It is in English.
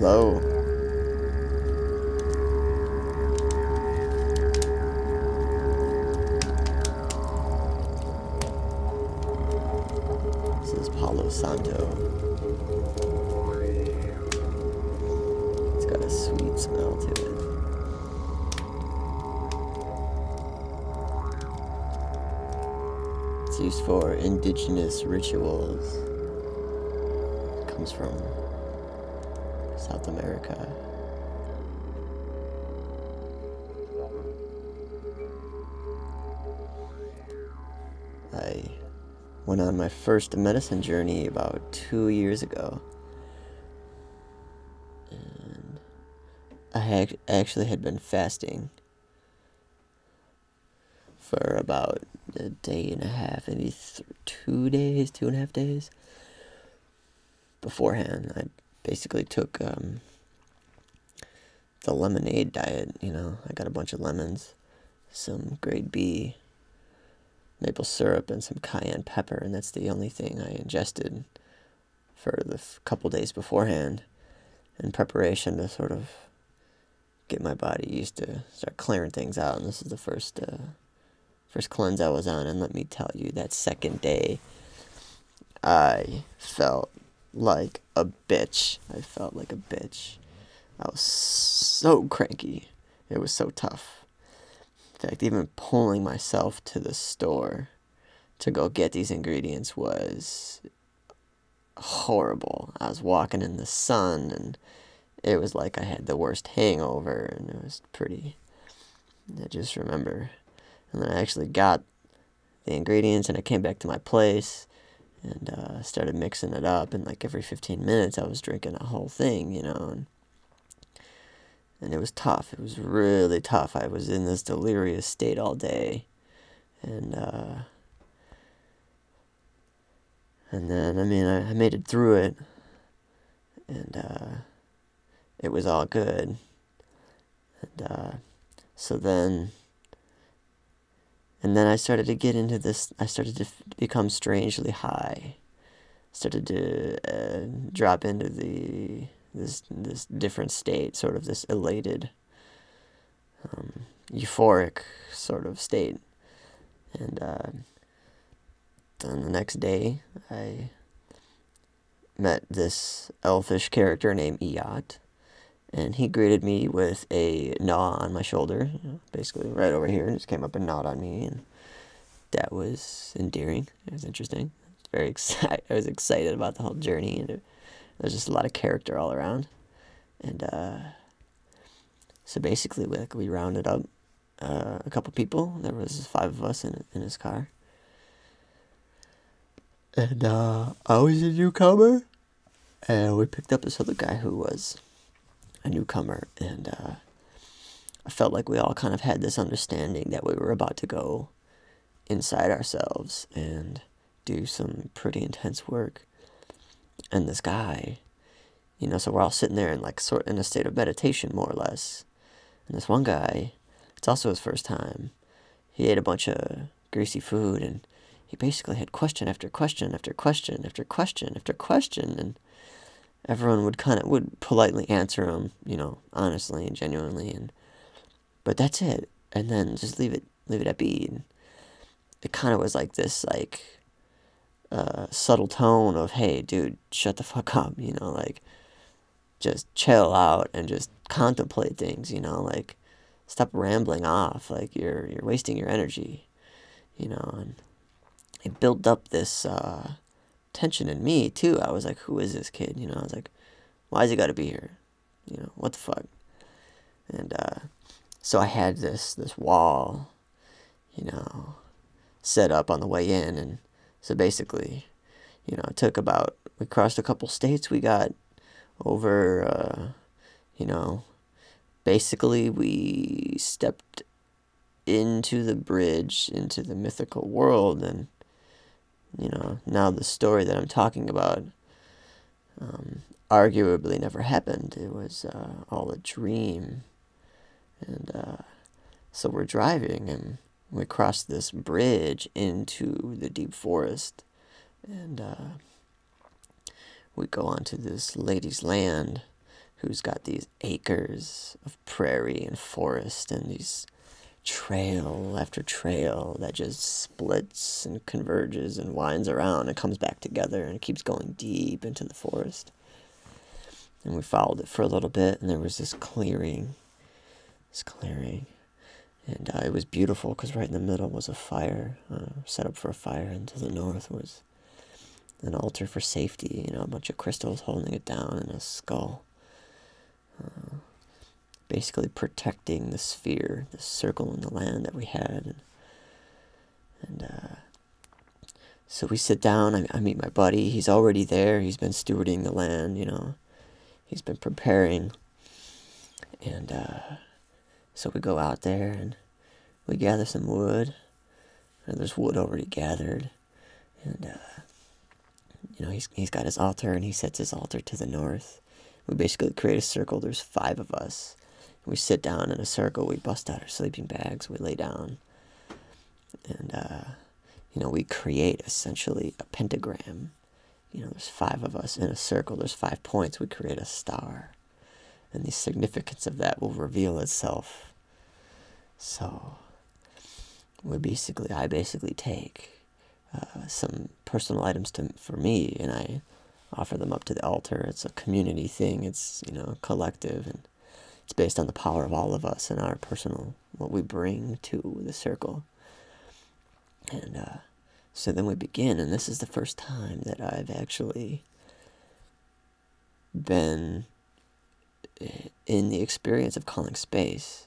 Hello. This is Palo Santo. It's got a sweet smell to it. It's used for indigenous rituals. It comes from South America. I went on my first medicine journey about 2 years ago. And I actually had been fasting for about a day and a half, maybe 2 days, 2.5 days beforehand. I basically took the lemonade diet. I got a bunch of lemons, some grade B maple syrup, and some cayenne pepper, and that's the only thing I ingested for the couple days beforehand in preparation to sort of get my body used to start clearing things out. And this is the first cleanse I was on, and let me tell you, that second day I felt like a bitch. I was so cranky. It was so tough. In fact, even pulling myself to the store to go get these ingredients was horrible. I was walking in the sun, and it was like I had the worst hangover, and it was pretty. I just remember. And then I actually got the ingredients, and I came back to my place and started mixing it up, and like every 15 minutes I was drinking a whole thing, and it was tough. It was really tough. I was in this delirious state all day, and then, I made it through it, and it was all good, and then I started to get into this. I started to become strangely high. Started to drop into this different state, sort of this elated, euphoric sort of state. And then the next day, I met this elfish character named Iat, and he greeted me with a gnaw on my shoulder, basically right over here, and just came up and gnawed on me, and that was endearing. It was interesting. I was excited about the whole journey, and there's just a lot of character all around. And so basically, we rounded up a couple people. There was 5 of us in his car. And I was a newcomer, and we picked up this other guy who was a newcomer, and I felt like we all kind of had this understanding that we were about to go inside ourselves and do some pretty intense work. And this guy, so we're all sitting there in sort in a state of meditation, more or less. And this one guy, it's also his first time. He ate a bunch of greasy food, and he basically had question after question after question after question after question, and everyone would politely answer him, honestly and genuinely, but that's it. And then just leave it at be. And it kind of was like this subtle tone of, hey, dude, shut the fuck up, just chill out and just contemplate things, stop rambling off, you're wasting your energy, and it built up this tension in me too. I was like, who is this kid? I was like, why has he got to be here? What the fuck? And so I had this wall, set up on the way in, and so basically, it took we crossed a couple states. We got over, basically we stepped into the bridge, into the mythical world, and, now the story that I'm talking about, arguably never happened. It was all a dream. And so we're driving, and we crossed this bridge into the deep forest, and we go onto this lady's land, who's got these acres of prairie and forest and these trail after trail that just splits and converges and winds around and comes back together and keeps going deep into the forest. And we followed it for a little bit, and there was this clearing, and it was beautiful because right in the middle was a fire, set up for a fire, and to the north was an altar for safety, a bunch of crystals holding it down, and a skull, basically protecting the sphere, the circle in the land that we had. And so we sit down, I meet my buddy, he's already there, he's been stewarding the land, he's been preparing, and so we go out there and we gather some wood, and there's wood already gathered, and he's got his altar, and he sets his altar to the north. We basically create a circle. There's 5 of us. We sit down in a circle. We bust out our sleeping bags. We lay down, and we create essentially a pentagram. There's 5 of us in a circle. There's 5 points. We create a star, and the significance of that will reveal itself. So I basically take some personal items for me, and I offer them up to the altar. It's a community thing. It's collective, and it's based on the power of all of us and our personal, what we bring to the circle. And so then we begin, and this is the first time that I've actually been in the experience of calling space.